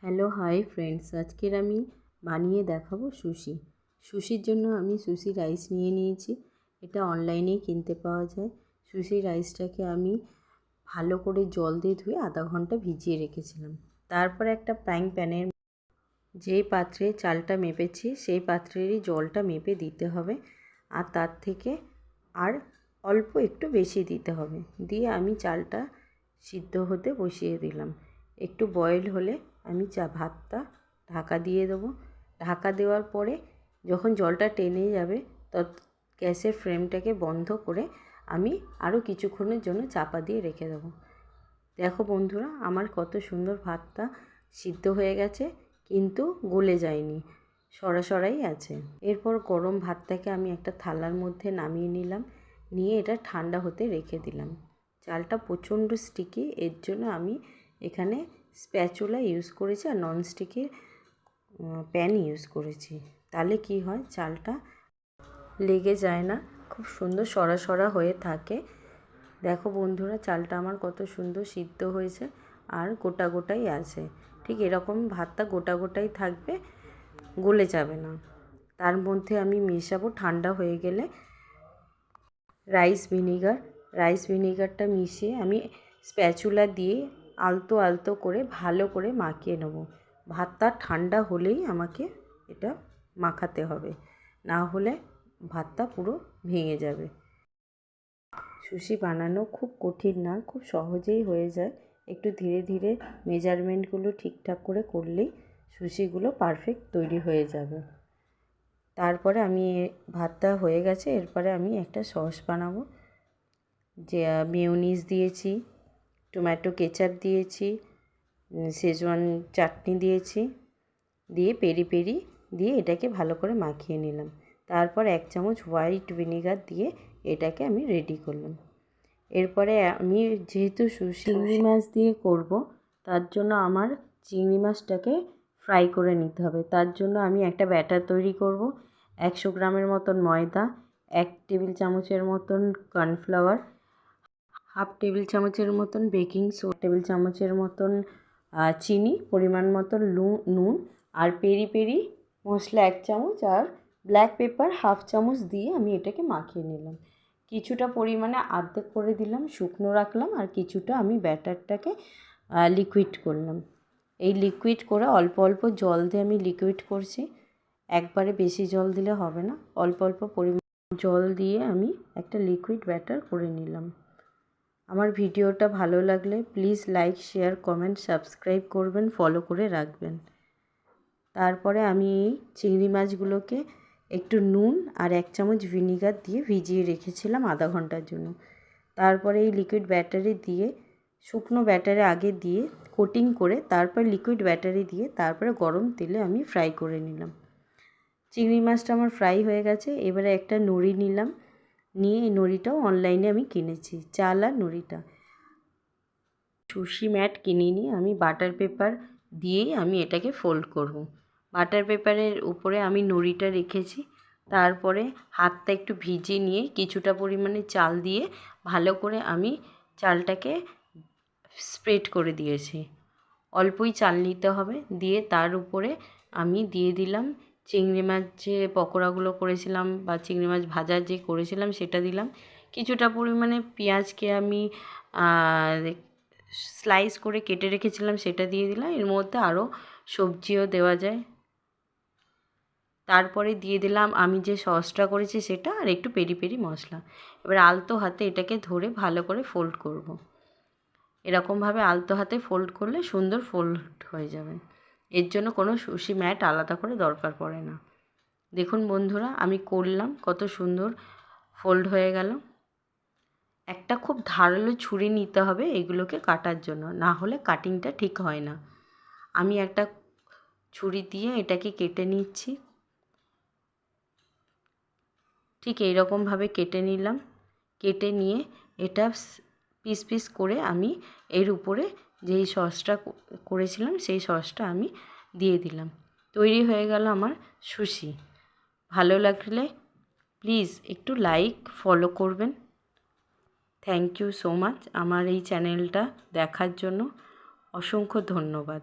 Hello hi friends, আজকের আমি বানিয়ে দেখাবো সুশি। সুশির জন্য আমি সুশি রাইস নিয়ে নিয়েছি। এটা অনলাইনেই কিনতে পাওয়া যায়। সুশি রাইসটাকে আমি ভালো করে জল দিয়ে ধুয়ে আধা ঘন্টা ভিজিয়ে রেখেছিলাম। তারপর একটা ফ্রাইং প্যানের যে পাত্রে চালটা মেপেছি সেই পাত্রেরই জলটা মেপে দিতে হবে, আর তার থেকে আর অল্প একটু বেশি দিতে হবে। দিয়ে আমি চালটা সিদ্ধ হতে বসিয়ে দিলাম। একটু বয়েল হলে আমি ভাতটা ঢাকা দিয়ে দেবো। ঢাকা দেওয়ার পরে যখন জলটা টেনে যাবে গ্যাসের ফ্লেমটাকে বন্ধ করে আমি আরও কিছুক্ষণের জন্য চাপা দিয়ে রেখে দেবো। দেখো বন্ধুরা, আমার কত সুন্দর ভাতটা সিদ্ধ হয়ে গেছে, কিন্তু গলে যায়নি, সরাসরাই আছে। এরপর গরম ভাতটাকে আমি একটা থালার মধ্যে নামিয়ে নিলাম, নিয়ে এটা ঠান্ডা হতে রেখে দিলাম। চালটা প্রচণ্ড স্টিকি, এর জন্য আমি এখানে স্প্যাচুলা ইউজ করেছি আর ননস্টিকের প্যান ইউজ করেছি। তাহলে কি হয়, চালটা লেগে যায় না, খুব সুন্দর সরা হয়ে থাকে। দেখো বন্ধুরা, চালটা আমার কত সুন্দর সিদ্ধ হয়েছে আর গোটা গোটাই আছে। ঠিক এরকম ভাতটা গোটা গোটাই থাকবে, গলে যাবে না। তার মধ্যে আমি মেশাবো ঠান্ডা হয়ে গেলে রাইস ভিনিগারটা মিশিয়ে আমি স্প্যাচুলা দিয়ে আলতো আলতো করে ভালো করে মাখিয়ে নেব। ভাতটা ঠান্ডা হলেই আমাকে এটা মাখাতে হবে, না হলে ভাতটা পুরো ভেঙে যাবে। সুশি বানানো খুব কঠিন না, খুব সহজেই হয়ে যায়। একটু ধীরে ধীরে মেজারমেন্টগুলো ঠিকঠাক করে করলেই সুশিগুলো পারফেক্ট তৈরি হয়ে যাবে। তারপরে আমি ভাতটা হয়ে গেছে, এরপরে আমি একটা সস বানাবো। যে মেয়োনিজ দিয়েছি, টমেটো কেচাপ দিয়েছি, শেজওয়ান চাটনি দিয়েছি, দিয়ে পেরি পেরি দিয়ে এটাকে ভালো করে মাখিয়ে নিলাম। তারপর 1 চামচ হোয়াইট ভিনেগার দিয়ে এটাকে আমি রেডি করলাম। এরপরে আমি যেহেতু চিংড়ি মাছ দিয়ে করব, তার জন্য আমার চিংড়ি মাছটাকে ফ্রাই করে নিতে হবে। তার জন্য আমি একটা ব্যাটার তৈরি করব। 100 গ্রামের মতন ময়দা, 1 টেবিল চামচের মতন কর্নফ্লাওয়ার, হাফ টেবিল চামচের মতন বেকিং সোডা, টেবিল চামচের মতন চিনি, পরিমাণ মতন নুন, আর পেরি পেরি মশলা 1 চামচ, আর ব্ল্যাক পেপার হাফ চামচ দিয়ে আমি এটাকে মাখিয়ে নিলাম। কিছুটা পরিমাণে আর্ধেক করে দিলাম, শুকনো রাখলাম, আর কিছুটা আমি ব্যাটারটাকে লিকুইড করলাম। এই লিকুইড করে অল্প অল্প জল দিয়ে আমি লিকুইড করছি। একবারে বেশি জল দিলে হবে না, অল্প অল্প পরিমাণ জল দিয়ে আমি একটা লিকুইড ব্যাটার করে নিলাম। আমার ভিডিওটা ভালো লাগলে please like, share, comment, subscribe করবেন, ফলো করে রাখবেন। তারপরে আমি এই চিংড়ি মাছগুলোকে একটু নুন আর 1 চামচ ভিনিগার দিয়ে ভিজিয়ে রেখেছিলাম আধা ঘন্টার জন্য। তারপরে এই লিকুইড ব্যাটারি দিয়ে, শুকনো ব্যাটারে আগে দিয়ে কোটিং করে তারপর লিকুইড ব্যাটারি দিয়ে তারপরে গরম তেলে আমি ফ্রাই করে নিলাম। চিংড়ি মাছটা আমার ফ্রাই হয়ে গেছে। এবারে একটা নড়ি নিলাম, নিয়ে এই নড়িটাও অনলাইনে আমি কিনেছি, চাল আর নড়িটা। সুশি ম্যাট কিনে নিয়ে আমি বাটার পেপার দিয়েই আমি এটাকে ফোল্ড করব। বাটার পেপারের উপরে আমি নড়িটা রেখেছি। তারপরে হাতটা একটু ভিজিয়ে নিয়ে কিছুটা পরিমাণে চাল দিয়ে ভালো করে আমি চালটাকে স্প্রেড করে দিয়েছি। অল্পই চাল নিতে হবে। দিয়ে তার উপরে আমি দিয়ে দিলাম চিংড়ি মাছ যে পকোড়াগুলো করেছিলাম বা চিংড়ি মাছ ভাজা যে করেছিলাম সেটা দিলাম। কিছুটা পরিমাণে পেঁয়াজকে আমি স্লাইস করে কেটে রেখেছিলাম, সেটা দিয়ে দিলাম। এর মধ্যে আরও সবজিও দেওয়া যায়। তারপরে দিয়ে দিলাম আমি যে সসটা করেছি সেটা, আর একটু পেরি পেরি মশলা। এবার আলতো হাতে এটাকে ধরে ভালো করে ফোল্ড করব। এরকমভাবে আলতো হাতে ফোল্ড করলে সুন্দর ফোল্ড হয়ে যাবে। এর জন্য কোনো সুশি ম্যাট আলাদা করে দরকার পড়ে না। দেখুন বন্ধুরা, আমি করলাম, কত সুন্দর ফোল্ড হয়ে গেল। একটা খুব ধারালো ছুরি নিতে হবে এগুলোকে কাটার জন্য, না হলে কাটিংটা ঠিক হয় না। আমি একটা ছুরি দিয়ে এটাকে কেটে নিচ্ছি। ঠিক এইরকমভাবে কেটে নিলাম। কেটে নিয়ে এটা পিস পিস করে আমি এর উপরে যেই সসটা করেছিলাম সেই সসটা আমি দিয়ে দিলাম। তৈরি হয়ে গেল আমার সুশি। ভালো লাগলে প্লিজ একটু লাইক, ফলো করবেন। Thank you so much. আমার এই চ্যানেলটা দেখার জন্য অসংখ্য ধন্যবাদ।